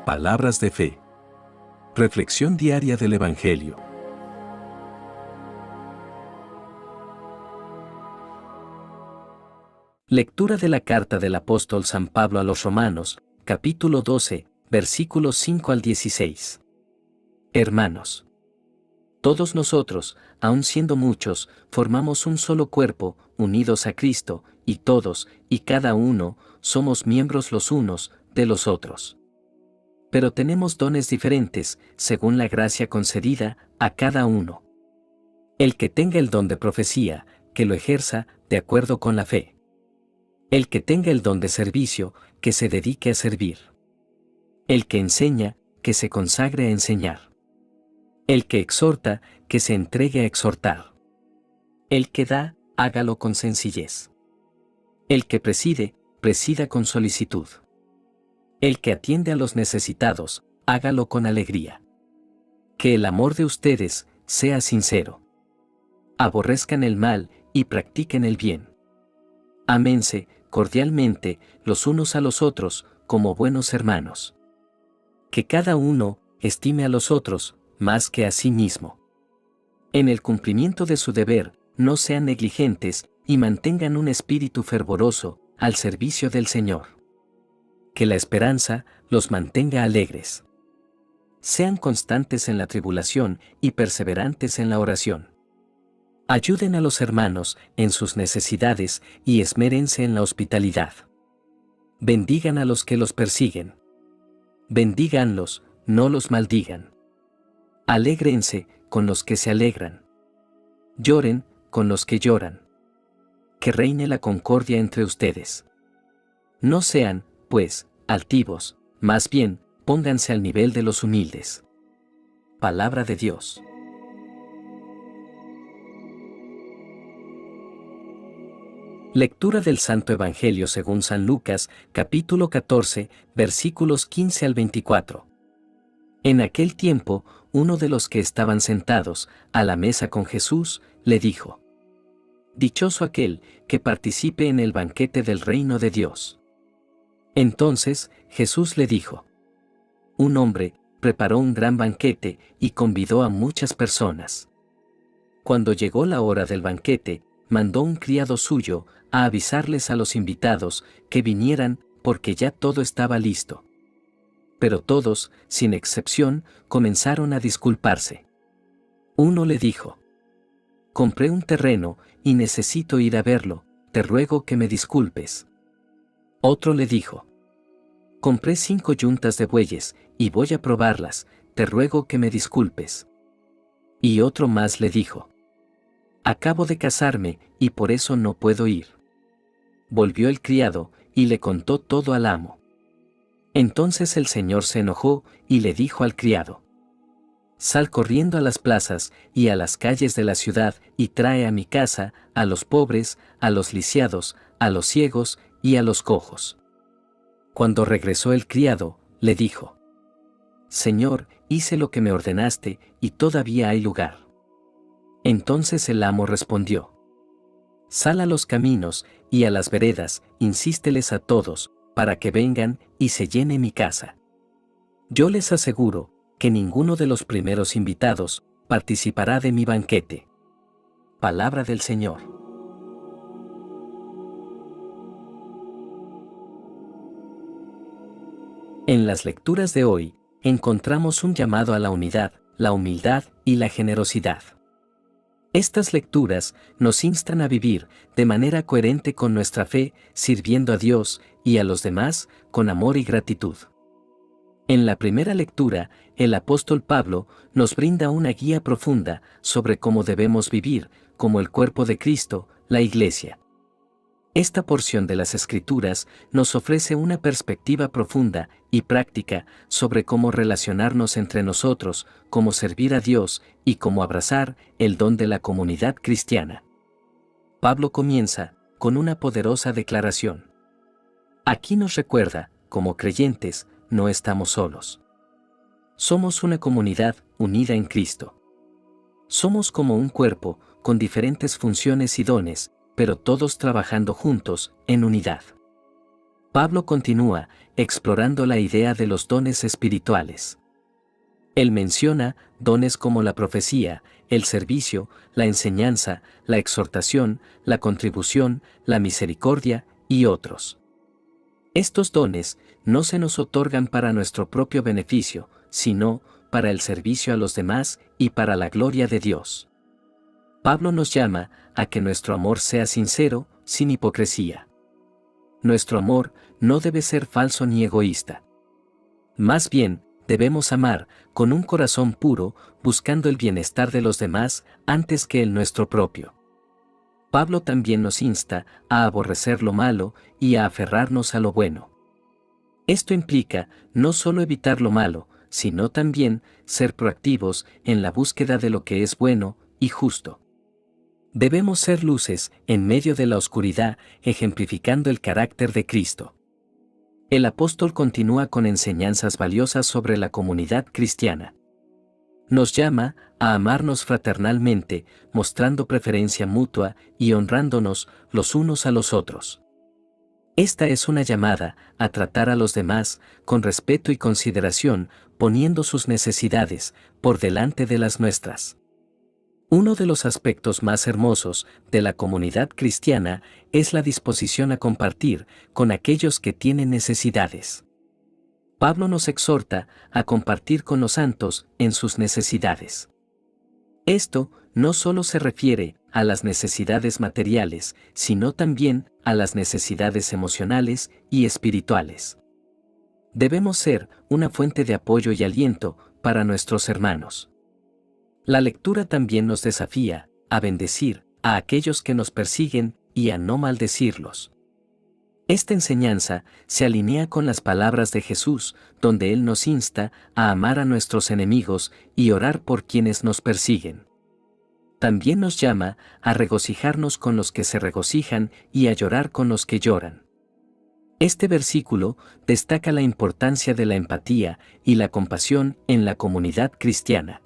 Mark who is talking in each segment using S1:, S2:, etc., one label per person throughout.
S1: Palabras de fe. Reflexión diaria del Evangelio.
S2: Lectura de la carta del apóstol San Pablo a los Romanos, capítulo 12, versículos 5 al 16. Hermanos, todos nosotros, aun siendo muchos, formamos un solo cuerpo, unidos a Cristo, y todos, y cada uno, somos miembros los unos de los otros. Pero tenemos dones diferentes, según la gracia concedida a cada uno. El que tenga el don de profecía, que lo ejerza de acuerdo con la fe. El que tenga el don de servicio, que se dedique a servir. El que enseña, que se consagre a enseñar. El que exhorta, que se entregue a exhortar. El que da, hágalo con sencillez. El que preside, presida con solicitud. El que atiende a los necesitados, hágalo con alegría. Que el amor de ustedes sea sincero. Aborrezcan el mal y practiquen el bien. Ámense cordialmente los unos a los otros como buenos hermanos. Que cada uno estime a los otros más que a sí mismo. En el cumplimiento de su deber, no sean negligentes y mantengan un espíritu fervoroso al servicio del Señor. Que la esperanza los mantenga alegres. Sean constantes en la tribulación y perseverantes en la oración. Ayuden a los hermanos en sus necesidades y esmérense en la hospitalidad. Bendigan a los que los persiguen. Bendíganlos, no los maldigan. Alégrense con los que se alegran. Lloren con los que lloran. Que reine la concordia entre ustedes. No sean, pues, altivos, más bien, pónganse al nivel de los humildes. Palabra de Dios. Lectura del Santo Evangelio según San Lucas, capítulo 14, versículos 15 al 24. En aquel tiempo, uno de los que estaban sentados a la mesa con Jesús, le dijo: Dichoso aquel que participe en el banquete del reino de Dios. Entonces, Jesús le dijo: Un hombre preparó un gran banquete y convidó a muchas personas. Cuando llegó la hora del banquete, mandó un criado suyo a avisarles a los invitados que vinieran porque ya todo estaba listo. Pero todos, sin excepción, comenzaron a disculparse. Uno le dijo: Compré un terreno y necesito ir a verlo, te ruego que me disculpes. Otro le dijo: Compré 5 yuntas de bueyes y voy a probarlas, te ruego que me disculpes. Y otro más le dijo: Acabo de casarme y por eso no puedo ir. Volvió el criado y le contó todo al amo. Entonces el señor se enojó y le dijo al criado: Sal corriendo a las plazas y a las calles de la ciudad y trae a mi casa a los pobres, a los lisiados, a los ciegos y a los cojos. Cuando regresó el criado, le dijo: Señor, hice lo que me ordenaste y todavía hay lugar. Entonces el amo respondió: Sal a los caminos y a las veredas, insísteles a todos, para que vengan y se llene mi casa. Yo les aseguro que ninguno de los primeros invitados participará de mi banquete. Palabra del Señor. En las lecturas de hoy, encontramos un llamado a la unidad, la humildad y la generosidad. Estas lecturas nos instan a vivir de manera coherente con nuestra fe, sirviendo a Dios y a los demás con amor y gratitud. En la primera lectura, el apóstol Pablo nos brinda una guía profunda sobre cómo debemos vivir como el cuerpo de Cristo, la Iglesia. Esta porción de las Escrituras nos ofrece una perspectiva profunda y práctica sobre cómo relacionarnos entre nosotros, cómo servir a Dios y cómo abrazar el don de la comunidad cristiana. Pablo comienza con una poderosa declaración. Aquí nos recuerda, como creyentes, no estamos solos. Somos una comunidad unida en Cristo. Somos como un cuerpo, con diferentes funciones y dones, pero todos trabajando juntos, en unidad. Pablo continúa explorando la idea de los dones espirituales. Él menciona dones como la profecía, el servicio, la enseñanza, la exhortación, la contribución, la misericordia y otros. Estos dones no se nos otorgan para nuestro propio beneficio, sino para el servicio a los demás y para la gloria de Dios. Pablo nos llama a que nuestro amor sea sincero, sin hipocresía. Nuestro amor no debe ser falso ni egoísta. Más bien, debemos amar con un corazón puro, buscando el bienestar de los demás antes que el nuestro propio. Pablo también nos insta a aborrecer lo malo y a aferrarnos a lo bueno. Esto implica no solo evitar lo malo, sino también ser proactivos en la búsqueda de lo que es bueno y justo. Debemos ser luces en medio de la oscuridad, ejemplificando el carácter de Cristo. El apóstol continúa con enseñanzas valiosas sobre la comunidad cristiana. Nos llama a amarnos fraternalmente, mostrando preferencia mutua y honrándonos los unos a los otros. Esta es una llamada a tratar a los demás con respeto y consideración, poniendo sus necesidades por delante de las nuestras. Uno de los aspectos más hermosos de la comunidad cristiana es la disposición a compartir con aquellos que tienen necesidades. Pablo nos exhorta a compartir con los santos en sus necesidades. Esto no solo se refiere a las necesidades materiales, sino también a las necesidades emocionales y espirituales. Debemos ser una fuente de apoyo y aliento para nuestros hermanos. La lectura también nos desafía a bendecir a aquellos que nos persiguen y a no maldecirlos. Esta enseñanza se alinea con las palabras de Jesús, donde Él nos insta a amar a nuestros enemigos y orar por quienes nos persiguen. También nos llama a regocijarnos con los que se regocijan y a llorar con los que lloran. Este versículo destaca la importancia de la empatía y la compasión en la comunidad cristiana.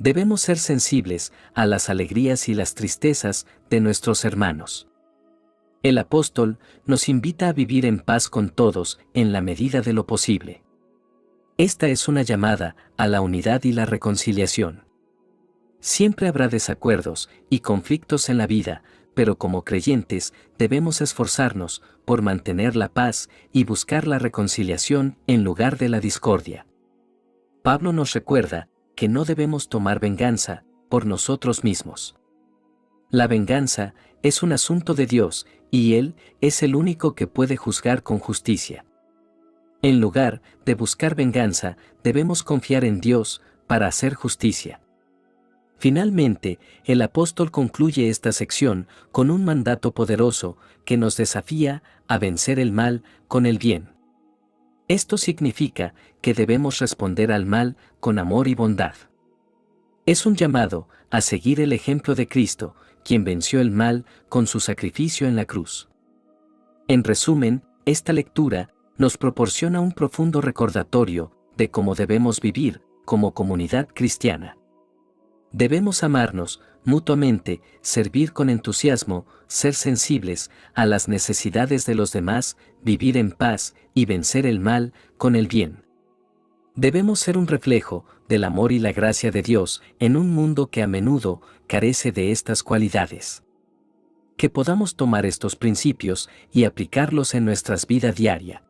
S2: Debemos ser sensibles a las alegrías y las tristezas de nuestros hermanos. El apóstol nos invita a vivir en paz con todos en la medida de lo posible. Esta es una llamada a la unidad y la reconciliación. Siempre habrá desacuerdos y conflictos en la vida, pero como creyentes debemos esforzarnos por mantener la paz y buscar la reconciliación en lugar de la discordia. Pablo nos recuerda que no debemos tomar venganza por nosotros mismos. La venganza es un asunto de Dios, y Él es el único que puede juzgar con justicia. En lugar de buscar venganza, debemos confiar en Dios para hacer justicia. Finalmente, el apóstol concluye esta sección con un mandato poderoso que nos desafía a vencer el mal con el bien. Esto significa que debemos responder al mal con amor y bondad. Es un llamado a seguir el ejemplo de Cristo, quien venció el mal con su sacrificio en la cruz. En resumen, esta lectura nos proporciona un profundo recordatorio de cómo debemos vivir como comunidad cristiana. Debemos amarnos mutuamente, servir con entusiasmo, ser sensibles a las necesidades de los demás, vivir en paz y vencer el mal con el bien. Debemos ser un reflejo del amor y la gracia de Dios en un mundo que a menudo carece de estas cualidades. Que podamos tomar estos principios y aplicarlos en nuestras vidas diaria.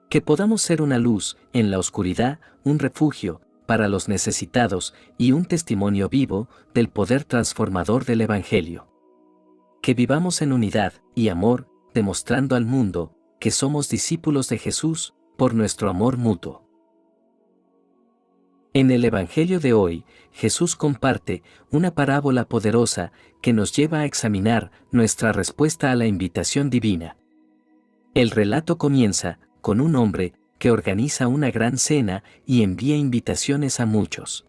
S2: Que podamos ser una luz en la oscuridad, un refugio para los necesitados y un testimonio vivo del poder transformador del Evangelio. Que vivamos en unidad y amor, demostrando al mundo que somos discípulos de Jesús por nuestro amor mutuo. En el Evangelio de hoy, Jesús comparte una parábola poderosa que nos lleva a examinar nuestra respuesta a la invitación divina. El relato comienza con un hombre que organiza una gran cena y envía invitaciones a muchos.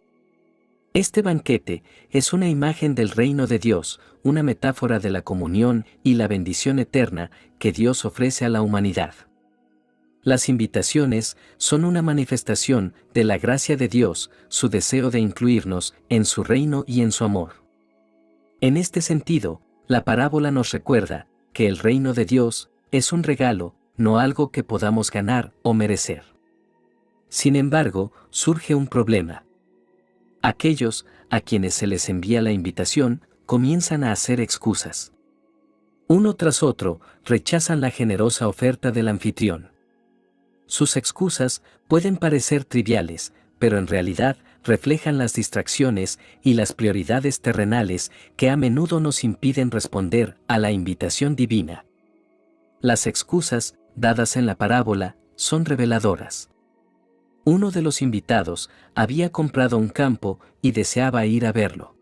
S2: Este banquete es una imagen del reino de Dios, una metáfora de la comunión y la bendición eterna que Dios ofrece a la humanidad. Las invitaciones son una manifestación de la gracia de Dios, su deseo de incluirnos en su reino y en su amor. En este sentido, la parábola nos recuerda que el reino de Dios es un regalo no algo que podamos ganar o merecer. Sin embargo, surge un problema. Aquellos a quienes se les envía la invitación comienzan a hacer excusas. Uno tras otro rechazan la generosa oferta del anfitrión. Sus excusas pueden parecer triviales, pero en realidad reflejan las distracciones y las prioridades terrenales que a menudo nos impiden responder a la invitación divina. Las excusas, dadas en la parábola, son reveladoras. Uno de los invitados había comprado un campo y deseaba ir a verlo.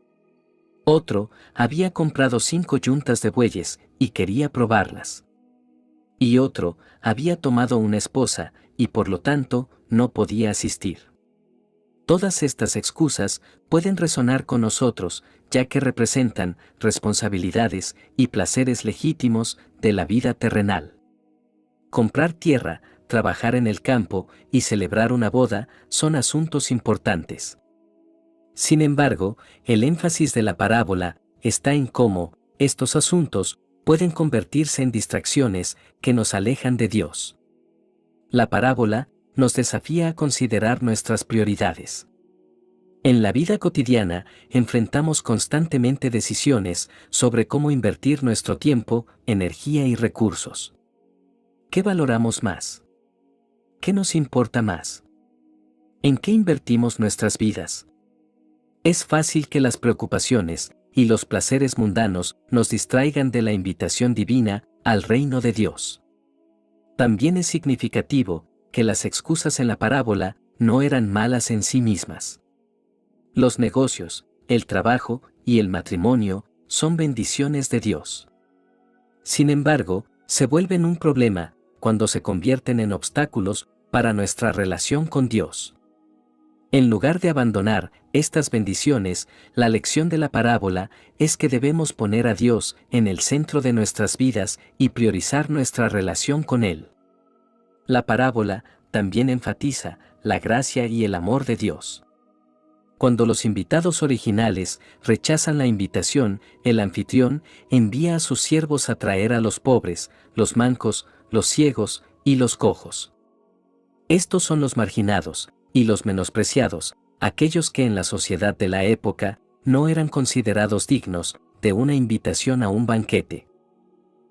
S2: Otro había comprado 5 yuntas de bueyes y quería probarlas. Y otro había tomado una esposa y por lo tanto no podía asistir. Todas estas excusas pueden resonar con nosotros, ya que representan responsabilidades y placeres legítimos de la vida terrenal. Comprar tierra, trabajar en el campo y celebrar una boda son asuntos importantes. Sin embargo, el énfasis de la parábola está en cómo estos asuntos pueden convertirse en distracciones que nos alejan de Dios. La parábola nos desafía a considerar nuestras prioridades. En la vida cotidiana enfrentamos constantemente decisiones sobre cómo invertir nuestro tiempo, energía y recursos. ¿Qué valoramos más? ¿Qué nos importa más? ¿En qué invertimos nuestras vidas? Es fácil que las preocupaciones y los placeres mundanos nos distraigan de la invitación divina al reino de Dios. También es significativo que las excusas en la parábola no eran malas en sí mismas. Los negocios, el trabajo y el matrimonio son bendiciones de Dios. Sin embargo, se vuelven un problema cuando se convierten en obstáculos para nuestra relación con Dios. En lugar de abandonar estas bendiciones, la lección de la parábola es que debemos poner a Dios en el centro de nuestras vidas y priorizar nuestra relación con Él. La parábola también enfatiza la gracia y el amor de Dios. Cuando los invitados originales rechazan la invitación, el anfitrión envía a sus siervos a traer a los pobres, los mancos, los ciegos y los cojos. Estos son los marginados y los menospreciados, aquellos que en la sociedad de la época no eran considerados dignos de una invitación a un banquete.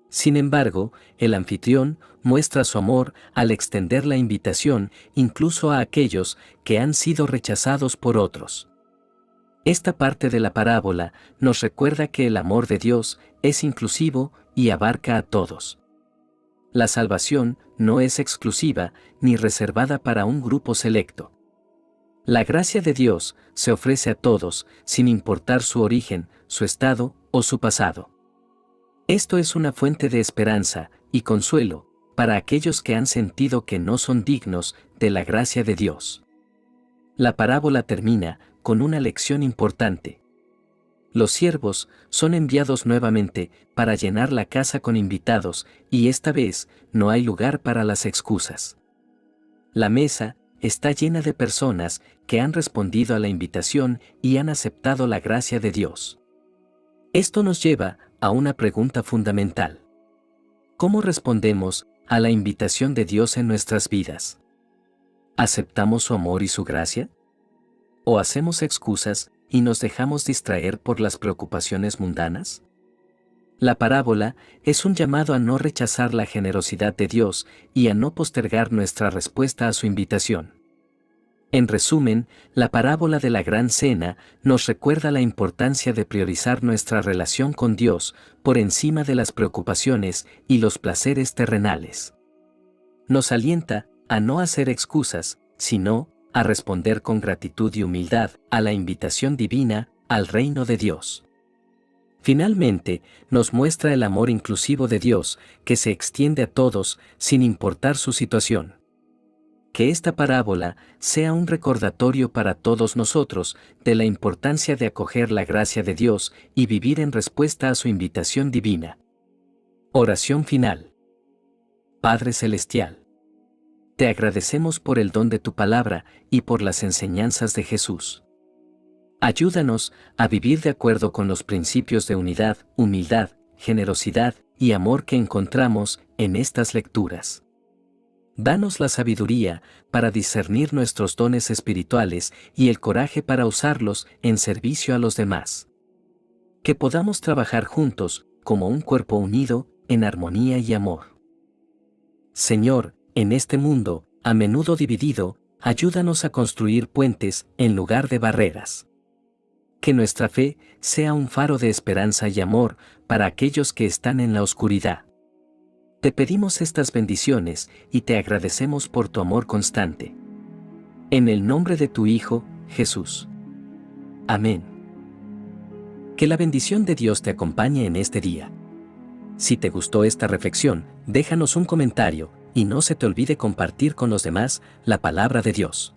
S2: Sin embargo, el anfitrión muestra su amor al extender la invitación incluso a aquellos que han sido rechazados por otros. Esta parte de la parábola nos recuerda que el amor de Dios es inclusivo y abarca a todos. La salvación no es exclusiva ni reservada para un grupo selecto. La gracia de Dios se ofrece a todos, sin importar su origen, su estado o su pasado. Esto es una fuente de esperanza y consuelo para aquellos que han sentido que no son dignos de la gracia de Dios. La parábola termina con una lección importante. Los siervos son enviados nuevamente para llenar la casa con invitados y esta vez no hay lugar para las excusas. La mesa está llena de personas que han respondido a la invitación y han aceptado la gracia de Dios. Esto nos lleva a una pregunta fundamental. ¿Cómo respondemos a la invitación de Dios en nuestras vidas? ¿Aceptamos su amor y su gracia? ¿O hacemos excusas y nos dejamos distraer por las preocupaciones mundanas? La parábola es un llamado a no rechazar la generosidad de Dios y a no postergar nuestra respuesta a su invitación. En resumen, la parábola de la Gran Cena nos recuerda la importancia de priorizar nuestra relación con Dios por encima de las preocupaciones y los placeres terrenales. Nos alienta a no hacer excusas, sino a responder con gratitud y humildad a la invitación divina al reino de Dios. Finalmente, nos muestra el amor inclusivo de Dios que se extiende a todos sin importar su situación. Que esta parábola sea un recordatorio para todos nosotros de la importancia de acoger la gracia de Dios y vivir en respuesta a su invitación divina. Oración final. Padre Celestial, te agradecemos por el don de tu palabra y por las enseñanzas de Jesús. Ayúdanos a vivir de acuerdo con los principios de unidad, humildad, generosidad y amor que encontramos en estas lecturas. Danos la sabiduría para discernir nuestros dones espirituales y el coraje para usarlos en servicio a los demás. Que podamos trabajar juntos, como un cuerpo unido, en armonía y amor. Señor, en este mundo, a menudo dividido, ayúdanos a construir puentes en lugar de barreras. Que nuestra fe sea un faro de esperanza y amor para aquellos que están en la oscuridad. Te pedimos estas bendiciones y te agradecemos por tu amor constante. En el nombre de tu Hijo, Jesús. Amén. Que la bendición de Dios te acompañe en este día. Si te gustó esta reflexión, déjanos un comentario y no se te olvide compartir con los demás la palabra de Dios.